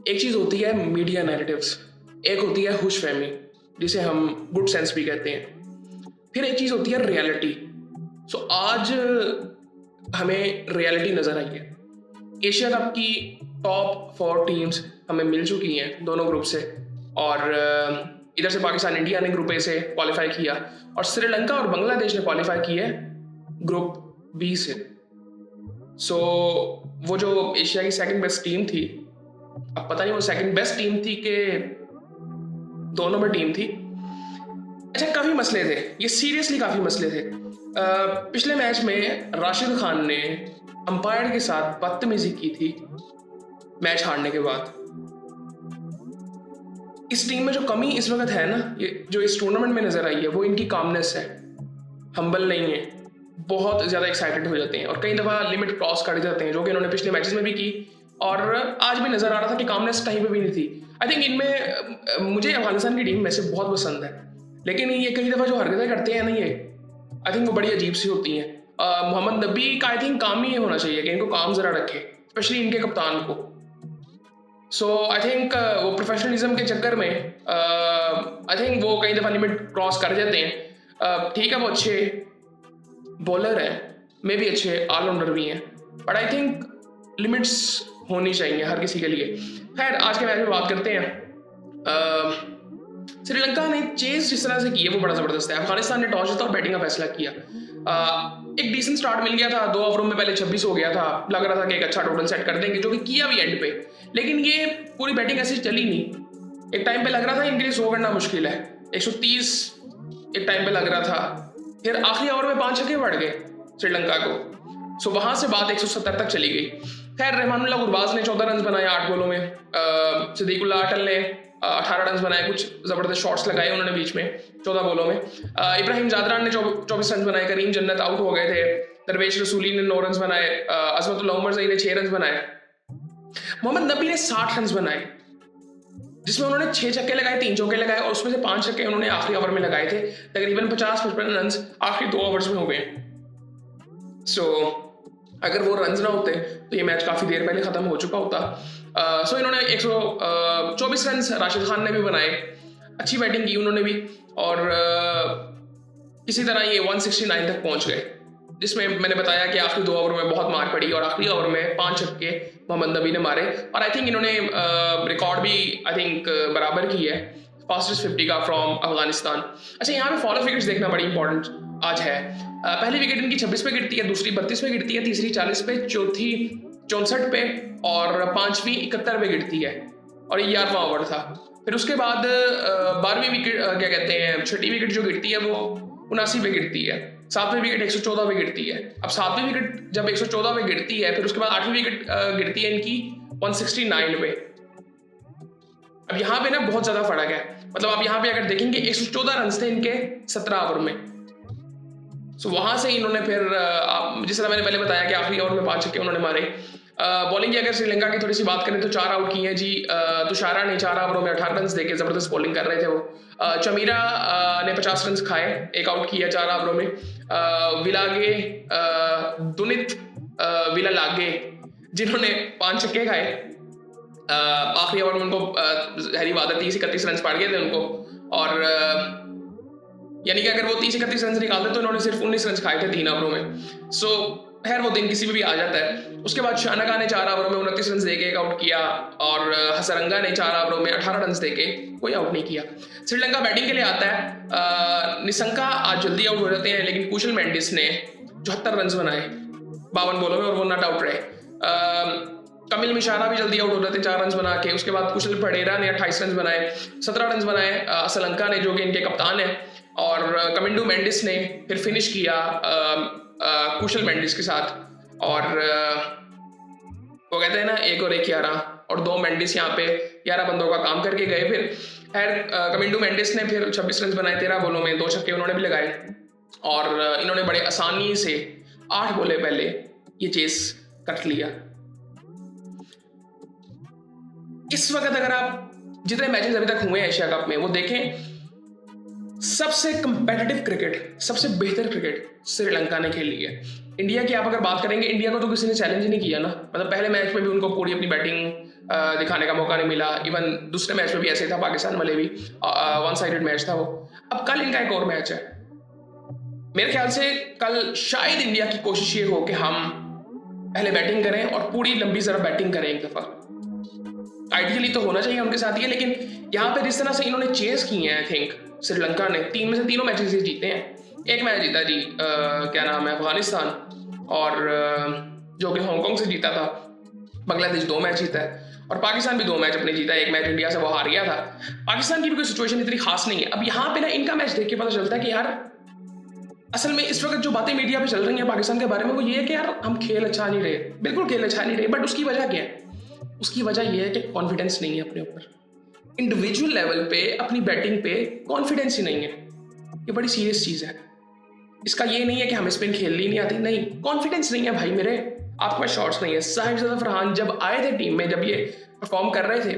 एक चीज़ होती है मीडिया नैरेटिव्स, एक होती है खुश फहमी जिसे हम गुड सेंस भी कहते हैं, फिर एक चीज़ होती है रियलिटी। सो आज हमें रियलिटी नज़र आई है। एशिया कप की टॉप 4 टीम्स हमें मिल चुकी हैं दोनों ग्रुप से, और इधर से पाकिस्तान इंडिया ने ग्रुप ए से क्वालिफाई किया और श्रीलंका और बांग्लादेश ने क्वालिफाई किया ग्रुप बी से। सो वो जो एशिया की सेकंड बेस्ट टीम थी, अब पता नहीं वो सेकंड बेस्ट टीम थी कि 2 नंबर टीम थी। अच्छा, काफ़ी मसले थे, ये सीरियसली काफ़ी मसले थे। पिछले मैच में राशिद खान ने अंपायर के साथ बदतमीजी की थी मैच हारने के बाद। इस टीम में जो कमी इस वक्त है ना, ये जो इस टूर्नामेंट में नजर आई है, वो इनकी कामनेस है। हम्बल नहीं है, बहुत ज़्यादा एक्साइटेड हो जाते हैं और कई दफ़ा लिमिट क्रॉस कर जाते हैं, जो कि इन्होंने पिछले मैचेस में भी की और आज भी नज़र आ रहा था कि कामनेस कहीं पे भी नहीं थी। आई थिंक इनमें मुझे अफगानिस्तान की टीम वैसे बहुत पसंद है, लेकिन ये कई दफ़ा जो हरकतें करते हैं ना, ये आई थिंक वो बड़ी अजीब सी होती हैं। मोहम्मद नबी का आई थिंक काम ही ये होना चाहिए कि इनको काम ज़रा रखे, स्पेशली इनके कप्तान को। सो आई थिंक वो प्रोफेशनलिज्म के चक्कर में आई थिंक वो कई दफ़ा लिमिट क्रॉस कर जाते हैं। ठीक है, वो अच्छे बॉलर हैं, मे भी अच्छे ऑलराउंडर भी हैं, बट आई थिंक लिमिट्स होनी चाहिए हर किसी के लिए। खैर, आज के मैच में बात करते हैं। श्रीलंका ने चेस जिस तरह से की है वो बड़ा ज़बरदस्त है। अफगानिस्तान ने टॉस जीता और बैटिंग का फैसला किया। एक डिसेंट स्टार्ट मिल गया था, 2 ओवरों में पहले 26 हो गया था, लग रहा था कि एक अच्छा टोटल सेट कर देंगे, जो कि किया भी एंड पे, लेकिन ये पूरी बैटिंग ऐसी चली नहीं। एक टाइम पे लग रहा था इनके लिए 100 करना मुश्किल है, 130 एक टाइम पे लग रहा था, फिर आखिरी ओवर में 5 छक्के पड़ गए श्रीलंका को। सो वहां से बात 170 तक चली गई। खैर, रहमानुल्लाह गुरबाज ने 14 रन बनाए 8 बॉलों में, सिद्दीकुल्लाह अटल ने 18 रन बनाए, कुछ ज़बरदस्त शॉट्स लगाए उन्होंने बीच में 14 बॉलों में। इब्राहिम जादरान ने 24 रन बनाए, करीम जन्नत आउट हो गए थे, दरवेश रसूली ने 9 रन बनाए, अजमतुल्लाह उमर ज़ई ने 6 रन बनाए, मोहम्मद नबी ने 60 रन बनाए, जिसमें उन्होंने 6 छक्के लगाए, 3 चौके लगाए और उसमें से 5 छक्के उन्होंने आखिरी ओवर में लगाए थे। तकरीबन 50-55 रन आखिरी 2 ओवर्स में हो गए। सो अगर वो रन ना होते तो ये मैच काफ़ी देर पहले ख़त्म हो चुका होता। सो इन्होंने 124 रन राशिद खान ने भी बनाए, अच्छी बैटिंग की उन्होंने भी, और इसी तरह ये 169 तक पहुंच गए, जिसमें मैंने बताया कि आखिरी 2 ओवर में बहुत मार पड़ी और आखिरी ओवर में 5 छक्के मोहम्मद नबी ने मारे और आई थिंक इन्होंने रिकॉर्ड भी आई थिंक बराबर की है फास्टेस्ट 50 का फ्रॉम अफगानिस्तान। अच्छा, यहाँ पे फॉलो विकेट्स देखना बड़ी इंपॉर्टेंट आज है। पहली विकेट इनकी 26 पे गिरती है, दूसरी 32 पे गिरती है, तीसरी 40 पे, चौथी 64 पे और पांचवी 71 पे गिरती है और ये 11वां ओवर था। फिर उसके बाद 12वीं विकेट क्या कहते हैं, छठी विकेट जो गिरती है वो 79 पे गिरती है, 7वीं विकेट 114 पे गिरती है। अब 7वीं विकेट जब 114 पे गिरती है, फिर उसके बाद 8वीं विकेट गिरती है इनकी 169 पे। अब यहाँ पे ना बहुत ज्यादा फर्क है, मतलब आप यहाँ पे अगर देखेंगे 114 रन थे इनके 17 ओवर में। सो वहां से इन्होंने फिर जिस तरह मैंने पहले बताया कि आखिरी ओवर में 5 छक्के उन्होंने मारे। बॉलिंग की अगर श्रीलंका की थोड़ी सी बात करें तो 4 आउट किए हैं जी। तुषारा ने 4 ओवरों में 18 रन देके जबरदस्त बॉलिंग कर रहे थे वो। चमीरा ने 50 रन खाए, 1 आउट किया 4 ओवरों में। विलागे दुनित विलालागे जिन्होंने 5 छक्के खाए, आखिरी ओवर में उनको हैरी वादर 30-31 रन पड़ गए थे उनको, और यानी कि अगर वो 30-31 रन निकालते तो इन्होंने सिर्फ 19 रन खाए थे 3 ओवरों में। सो खैर वो दिन किसी में भी आ जाता है। उसके बाद शानका ने 4 ओवरों में 29 रन देके एक आउट किया और हसरंगा ने 4 ओवरों में 18 रन देके कोई आउट नहीं किया। श्रीलंका बैटिंग के लिए आता है। निशंका आज जल्दी आउट हो जाते हैं, लेकिन कुशल मेंडिस ने 74 रन बनाए 52 बॉलों में और वो नॉट आउट रहे। कमिल मिशारा भी जल्दी आउट हो जाते 4 रन बना के। उसके बाद कुशल पडेरा ने 28 रन बनाए, 17 रन बनाए श्रीलंका ने, जो कि इनके कप्तान है, और कमिंडू मेंडिस ने फिर फिनिश किया कुशल मेंडिस के साथ। और वो कहते हैं ना 1 और 1 11, और 2 मेंडिस यहाँ पे 11 बंदों का काम करके गए। फिर खैर कमिंडू मेंडिस ने फिर 26 रन बनाए 13 बॉलों में, 2 छक्के उन्होंने भी लगाए और इन्होंने बड़े आसानी से 8 बॉले पहले ये चेस कट लिया। इस वक्त अगर आप जितने मैचेस अभी तक हुए हैं एशिया कप में वो देखें, सबसे कंपेटिटिव क्रिकेट, सबसे बेहतर क्रिकेट श्रीलंका ने खेली है। इंडिया की आप अगर बात करेंगे, इंडिया को तो किसी ने चैलेंज नहीं किया ना, मतलब पहले मैच में भी उनको पूरी अपनी बैटिंग दिखाने का मौका नहीं मिला। इवन दूसरे मैच में भी ऐसे था, पाकिस्तान वाले भी वन साइडेड मैच था वो। अब कल इनका एक और मैच है। मेरे ख्याल से कल शायद इंडिया की कोशिश ये हो कि हम पहले बैटिंग करें और पूरी लंबी जरा बैटिंग करें एक दफा। आइडियली तो होना चाहिए उनके साथ ये, लेकिन यहाँ पे जिस तरह से इन्होंने चेस किए हैं, आई थिंक श्रीलंका ने 3 में से 3 मैचेस जीते हैं। एक मैच जीता जी क्या नाम है, अफगानिस्तान, और जो कि हांगकांग से जीता था। बांग्लादेश 2 मैच जीता है और पाकिस्तान भी 2 मैच अपने जीता है। एक मैच इंडिया से वो हार गया था। पाकिस्तान की भी कोई सिचुएशन इतनी खास नहीं है। अब यहाँ पे ना इनका मैच देख के पता चलता है कि यार असल में इस वक्त जो बातें मीडिया पे चल रही हैं पाकिस्तान के बारे में, वो ये है कि यार हम खेल अच्छा नहीं रहे, बिल्कुल खेल अच्छा नहीं रहे। बट उसकी वजह क्या है? उसकी वजह ये है कि कॉन्फिडेंस नहीं है अपने ऊपर। इंडिविजुअल लेवल पे अपनी बैटिंग पे कॉन्फिडेंस ही नहीं है। ये बड़ी सीरियस चीज़ है। इसका ये नहीं है कि हमें स्पिन खेलनी नहीं आती, नहीं, कॉन्फिडेंस नहीं है भाई मेरे, आपके पास शॉट्स नहीं है। साहिबजादा फरहान जब आए थे टीम में, जब ये परफॉर्म कर रहे थे,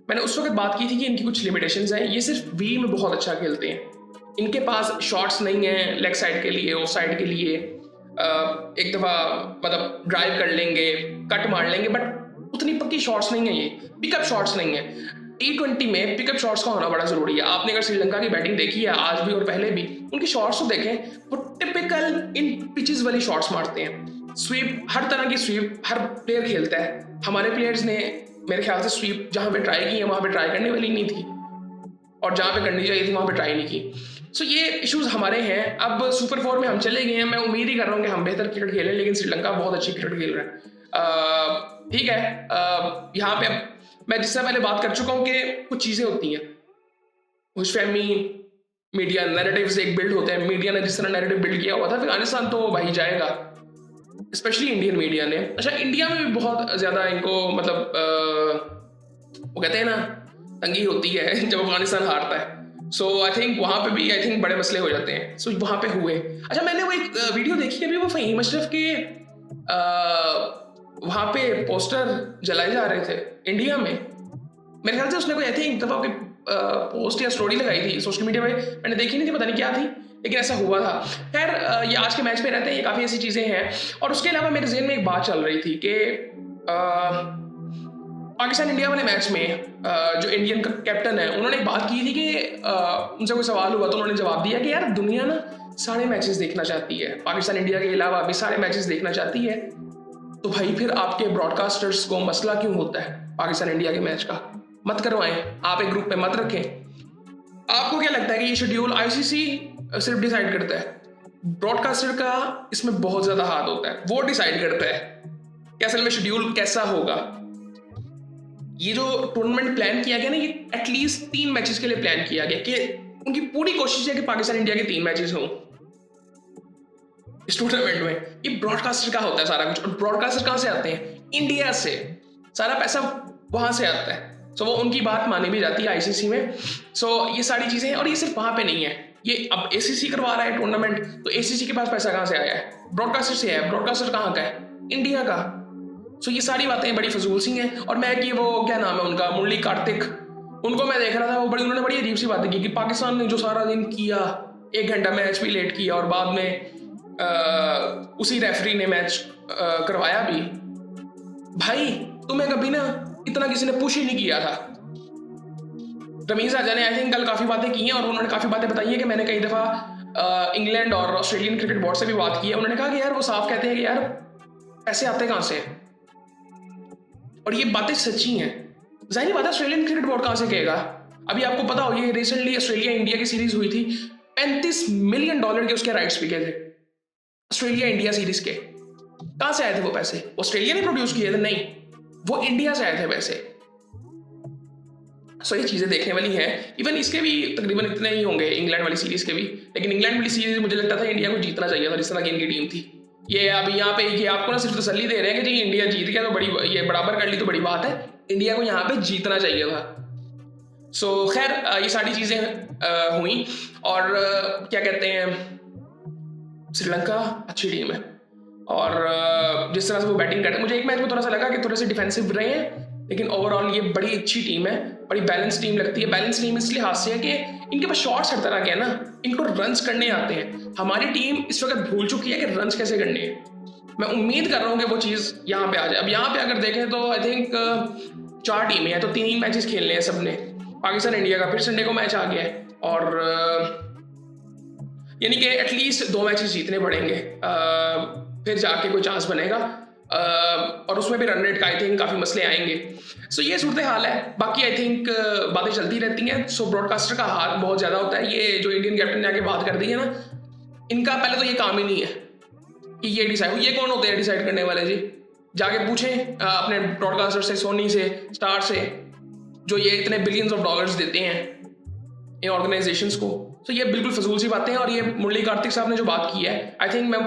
मैंने उस वक्त बात की थी कि इनकी कुछ लिमिटेशंस हैं। ये सिर्फ वी में बहुत अच्छा खेलते हैं, इनके पास शॉट्स नहीं है लेग साइड के लिए, ऑफ साइड के लिए। एक दफ़ा मतलब ड्राइव कर लेंगे, कट मार लेंगे, बट उतनी पक्की शॉट्स नहीं है। ये पिकअप शॉट्स नहीं है। T20 में पिकअप शॉट्स का होना बड़ा जरूरी है। आपने अगर श्रीलंका की बैटिंग देखी है आज भी और पहले भी, उनकी शॉट्स तो देखें, वो टिपिकल इन पिचेस वाली शॉट्स मारते हैं। स्वीप, हर तरह की स्वीप हर प्लेयर खेलता है। हमारे प्लेयर्स ने मेरे ख्याल से स्वीप जहाँ पे ट्राई की है वहाँ पे ट्राई करने वाली नहीं थी, और जहाँ पे करनी चाहिए थी वहाँ पे ट्राई नहीं की। सो ये इश्यूज हमारे हैं। अब सुपर 4 में हम चले गए हैं। मैं उम्मीद ही कर रहा हूँ कि हम बेहतर क्रिकेट खेलें, लेकिन श्रीलंका बहुत अच्छी क्रिकेट खेल रहा है। ठीक है, यहाँ पे मैं जिससे पहले बात कर चुका हूँ कि कुछ चीज़ें होती हैं, खुशफहमी, मीडिया नैरेटिव से एक बिल्ड होते हैं। मीडिया ने जिस तरह नैरेटिव बिल्ड किया हुआ था अफगानिस्तान तो वही जाएगा, स्पेशली इंडियन मीडिया ने। अच्छा, इंडिया में भी बहुत ज़्यादा इनको मतलब वो कहते हैं ना, तंगी होती है जब अफगानिस्तान हारता है। सो आई थिंक वहाँ पे भी बड़े मसले हो जाते हैं। सो वहाँ पे हुए। अच्छा, मैंने वो एक वीडियो देखी अभी, वो फ़हीम अशरफ के वहाँ पे पोस्टर जलाए जा रहे थे इंडिया में। मेरे ख्याल से उसने कोई आई थिंक एक दफ़ा पोस्ट या स्टोरी लगाई थी सोशल मीडिया में, मैंने देखी नहीं थी, पता नहीं क्या थी, लेकिन ऐसा हुआ था। खैर, ये आज के मैच में रहते हैं, ये काफ़ी ऐसी चीज़ें हैं। और उसके अलावा मेरे जहन में एक बात चल रही थी कि पाकिस्तान इंडिया वाले मैच में जो इंडियन कैप्टन है, उन्होंने एक बात की थी कि उनसे कोई सवाल हुआ तो उन्होंने जवाब दिया कि यार दुनिया ना सारे मैचेस देखना चाहती है, पाकिस्तान इंडिया के अलावा भी सारे मैचेस देखना चाहती है। तो भाई फिर आपके ब्रॉडकास्टर्स को मसला क्यों होता है पाकिस्तान इंडिया के मैच का? मत करवाएं, आप एक ग्रुप पे मत रखें। आपको क्या लगता है कि ये शेड्यूल आईसीसी सिर्फ डिसाइड करता है? ब्रॉडकास्टर का इसमें बहुत ज्यादा हाथ होता है, वो डिसाइड करता है कि असल में शेड्यूल कैसा होगा। ये जो टूर्नामेंट प्लान किया गया ना, ये एटलीस्ट 3 मैचेस के लिए प्लान किया गया कि उनकी पूरी कोशिश है कि पाकिस्तान इंडिया के 3 मैचेस हों इस टूर्नामेंट में। ये ब्रॉडकास्टर का होता है सारा कुछ। और ब्रॉडकास्टर कहाँ से आते हैं? इंडिया से। सारा पैसा वहां से आता है। सो वो उनकी बात मानी भी जाती है आईसीसी में। सो ये सारी चीजें हैं, और ये सिर्फ वहां पे नहीं है। ये अब एसीसी करवा रहा है टूर्नामेंट, तो एसीसी के पास पैसा कहाँ से आया है? ब्रॉडकास्टर से है। ब्रॉडकास्टर कहाँ का है? इंडिया का। सो ये सारी बातें बड़ी फजूल सी हैं। और मैं कि वो क्या नाम है उनका, मुरली कार्तिक, उनको मैं देख रहा था, वो उन्होंने बड़ी अजीब सी बातें की कि पाकिस्तान ने जो सारा दिन किया, 1 घंटा मैच भी लेट किया और बाद में उसी रेफरी ने मैच करवाया भी। भाई तुम्हें कभी ना इतना किसी ने पुश ही नहीं किया था। रमीज राजा ने आई थिंक कल काफ़ी बातें की हैं, और उन्होंने काफ़ी बातें बताई हैं कि मैंने कई दफ़ा इंग्लैंड और ऑस्ट्रेलियन क्रिकेट बोर्ड से भी बात की है। उन्होंने कहा कि यार वो साफ कहते हैं कि यार पैसे आते कहाँ से, और ये बातें सच्ची हैं। जाहिर बात है ऑस्ट्रेलियन क्रिकेट बोर्ड कहाँ से कहेगा? अभी आपको पता हो, ये रिसेंटली ऑस्ट्रेलिया इंडिया की सीरीज हुई थी, $35 मिलियन के उसके राइट्स बिके थे ऑस्ट्रेलिया इंडिया सीरीज के। कहाँ से आए थे वो पैसे? ऑस्ट्रेलिया ने प्रोड्यूस किए थे? नहीं, वो इंडिया से आए थे पैसे। सो ये चीज़ें देखने वाली हैं। इवन इसके भी तकरीबन इतने ही होंगे, इंग्लैंड वाली सीरीज के भी। लेकिन इंग्लैंड वाली सीरीज मुझे लगता था इंडिया को जीतना चाहिए था, जिस तरह की इनकी टीम थी। ये अभी यहाँ पे ये आपको ना सिर्फ तसल्ली दे रहे हैं कि जी इंडिया जीत गया तो बड़ी, ये बराबर कर ली तो बड़ी बात है। इंडिया को यहाँ पे जीतना चाहिए था। सो खैर, ये सारी चीज़ें हुई। और क्या कहते हैं, श्रीलंका अच्छी टीम है, और जिस तरह से वो बैटिंग करते हैं, मुझे एक मैच में थोड़ा सा लगा कि थोड़े से डिफेंसिव रहे हैं, लेकिन ओवरऑल ये बड़ी अच्छी टीम है, बड़ी बैलेंस टीम लगती है। बैलेंस टीम इसलिए हाथ से है कि इनके पास शॉट्स हर तरह के हैं ना, इनको रन्स करने आते हैं। हमारी टीम इस वक्त भूल चुकी है कि रन्स कैसे करने हैं। मैं उम्मीद कर रहा हूँ कि वो चीज़ यहाँ पे आ जाए। अब यहाँ पे अगर देखें तो आई थिंक 4 टीमें हैं तो 3 ही मैचेस खेलने हैं सबने, पाकिस्तान इंडिया का फिर संडे को मैच आ गया है और यानी कि एटलीस्ट 2 मैचेस जीतने पड़ेंगे फिर जाके कोई चांस बनेगा और उसमें भी रन रेट का आई थिंक काफ़ी मसले आएंगे। सो ये सूरत हाल है। बाकी आई थिंक बातें चलती रहती हैं। सो ब्रॉडकास्टर का हाथ बहुत ज़्यादा होता है। ये जो इंडियन कैप्टन ने आके बात कर दी है ना, इनका पहले तो ये काम ही नहीं है कि ये डिसाइड, ये कौन होते हैं डिसाइड करने वाले जी? जाके पूछें अपने ब्रॉडकास्टर से, सोनी से, स्टार से, जो ये इतने बिलियंस ऑफ डॉलर्स देते हैं इन ऑर्गेनाइजेशंस को। तो ये बिल्कुल फजूल सी बातें हैं। और ये मुरली कार्तिक साहब ने जो बात की है, आई थिंक मैं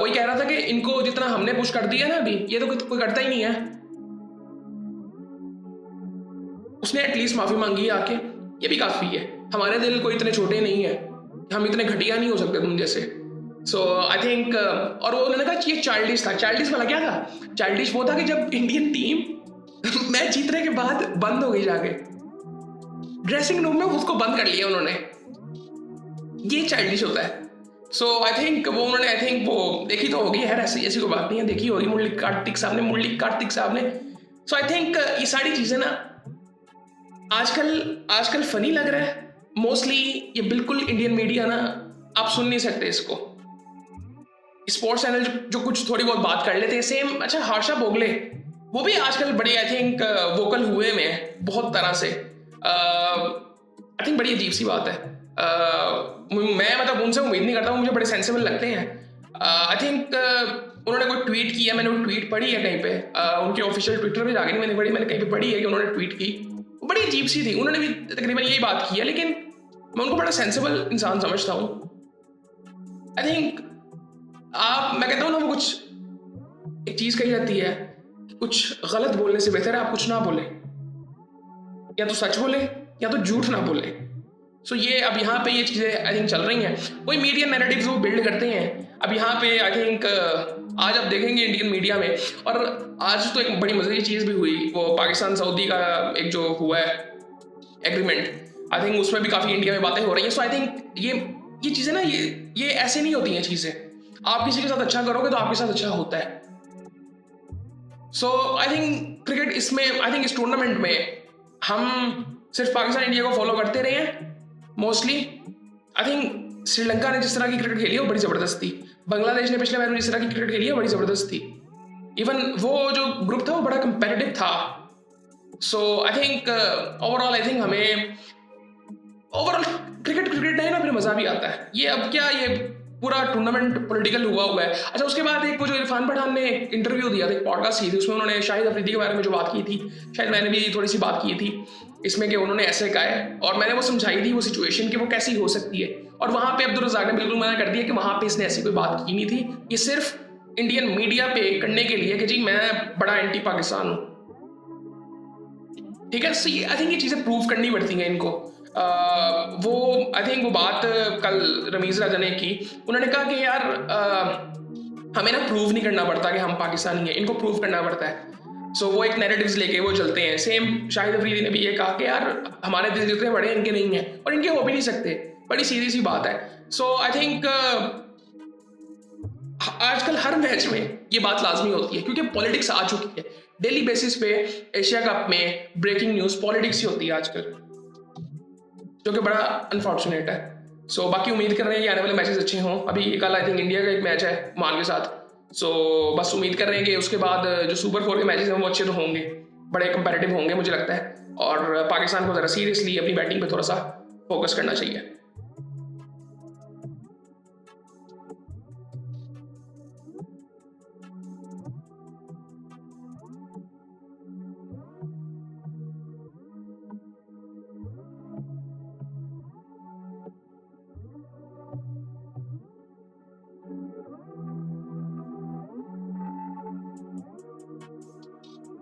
वही कह रहा था कि इनको जितना हमने पुश कर दिया ना अभी, ये तो कोई करता ही नहीं है। उसने एटलीस्ट माफी मांगी है आके, ये भी काफी है। हमारे दिल कोई इतने छोटे नहीं है, हम इतने घटिया नहीं हो सकते तुम जैसे। सो आई थिंक और वो उन्होंने कहा ये चाइल्डिश था। चाइल्डिश वाला क्या था? चाइल्डिश वो था कि जब इंडियन टीम मैच जीतने के बाद बंद हो गई, जाके ड्रेसिंग रूम में उसको बंद कर लिया उन्होंने, ये चाइल्डिश होता है। सो आई थिंक वो उन्होंने आई थिंक वो देखी तो होगी, है ऐसी कोई बात नहीं है, देखी होगी मुरली कार्तिक साहब ने। सो आई थिंक ये सारी चीजें ना आजकल फनी लग रहा है मोस्टली। ये बिल्कुल इंडियन मीडिया ना, आप सुन नहीं सकते इसको। स्पोर्ट्स चैनल जो कुछ थोड़ी बहुत बात कर लेते हैं सेम। अच्छा, हर्षा भोगले वो भी आजकल बड़ी आई थिंक वोकल हुए में बहुत तरह से। आई थिंक बड़ी अजीब सी बात है। मैं मतलब उनसे उम्मीद नहीं करता हूँ, मुझे बड़े सेंसिबल लगते हैं। आई थिंक उन्होंने कोई ट्वीट किया, मैंने वो ट्वीट पढ़ी है कहीं पे, उनके ऑफिशियल ट्विटर पे जाके नहीं मैंने पढ़ी, मैंने कहीं पे पढ़ी है कि उन्होंने ट्वीट की, बड़ी अजीब सी थी। उन्होंने भी तकरीबन यही बात की है, लेकिन मैं उनको बड़ा सेंसिबल इंसान समझता हूँ। आई थिंक मैं कहता हूँ ना, वो कुछ एक चीज कही जाती है, कुछ गलत बोलने से बेहतर है आप कुछ ना बोले, या तो सच बोले या तो झूठ ना बोले। सो ये अब यहाँ पे ये चीज़ें आई थिंक चल रही हैं। कोई मीडिया नैरेटिव्स वो बिल्ड करते हैं। अब यहाँ पे आई थिंक आज आप देखेंगे इंडियन मीडिया में, और आज तो एक बड़ी मजे की चीज़ भी हुई, वो पाकिस्तान सऊदी का एक जो हुआ है एग्रीमेंट, आई थिंक उसमें भी काफ़ी इंडिया में बातें हो रही हैं। सो आई थिंक ये चीज़ें ना, ये ऐसे नहीं होती हैं चीज़ें। आप किसी के साथ अच्छा करोगे तो आपके साथ अच्छा होता है। सो आई थिंक क्रिकेट इसमें, आई थिंक इस टूर्नामेंट में हम सिर्फ पाकिस्तान इंडिया को फॉलो करते रहे हैं मोस्टली। आई थिंक श्रीलंका ने जिस तरह की क्रिकेट खेली है वो बड़ी जबरदस्त थी। बांग्लादेश ने पिछले मैच में जिस तरह की क्रिकेट खेली है बड़ी जबरदस्त थी। इवन वो जो ग्रुप था वो बड़ा कंपेटिटिव था। So I think overall I think हमें ओवरऑल क्रिकेट नहीं ना, फिर मजा भी आता है। ये अब क्या, ये पूरा टूर्नामेंट पॉलिटिकल हुआ है। अच्छा, उसके बाद एक वो जो इरफान पठान ने इंटरव्यू दिया था, एक पॉडकास्ट की थी, उसमें उन्होंने शाहिद अफरीदी के बारे में जो बात की थी, शायद मैंने भी थोड़ी सी बात की थी इसमें, कि उन्होंने ऐसे कहा है और मैंने वो समझाई थी वो सिचुएशन कि वो कैसी हो सकती है। और वहाँ पे अब्दुल रज़ाक ने बिल्कुल मना कर दिया कि वहाँ पे इसने ऐसी कोई बात की नहीं थी, ये सिर्फ इंडियन मीडिया पे करने के लिए कि जी मैं बड़ा एंटी पाकिस्तान हूँ। ठीक है, सो आई थिंक ये चीज़ें प्रूव करनी पड़ती हैं इनको। वो आई थिंक वो बात कल रमीज राजा ने की, उन्होंने कहा कि यार हमें ना प्रूव नहीं करना पड़ता कि हम पाकिस्तानी हैं, इनको प्रूव करना पड़ता है। सो वो एक नैरेटिव्स लेके वो चलते हैं। सेम शाहिद अफरीदी ने भी ये कहा कि यार हमारे दिल जितने बड़े इनके नहीं हैं, और इनके हो भी नहीं सकते। बड़ी सीधी सी बात है। सो आई थिंक आजकल हर मैच में ये बात लाजमी होती है, क्योंकि पॉलिटिक्स आ चुकी है। डेली बेसिस पे एशिया कप में ब्रेकिंग न्यूज़ पॉलिटिक्स ही होती है आजकल, जो कि बड़ा अनफॉर्चुनेट है। सो बाकी उम्मीद कर रहे हैं कि आने वाले मैचेस अच्छे हों। अभी कल आई थिंक इंडिया का एक मैच है मान के साथ। सो बस उम्मीद कर रहे हैं कि उसके बाद जो सुपर 4 के मैचेस हैं वो अच्छे तो होंगे, बड़े कंपैरेटिव होंगे मुझे लगता है। और पाकिस्तान को ज़रा सीरियसली अपनी बैटिंग पे थोड़ा सा फोकस करना चाहिए।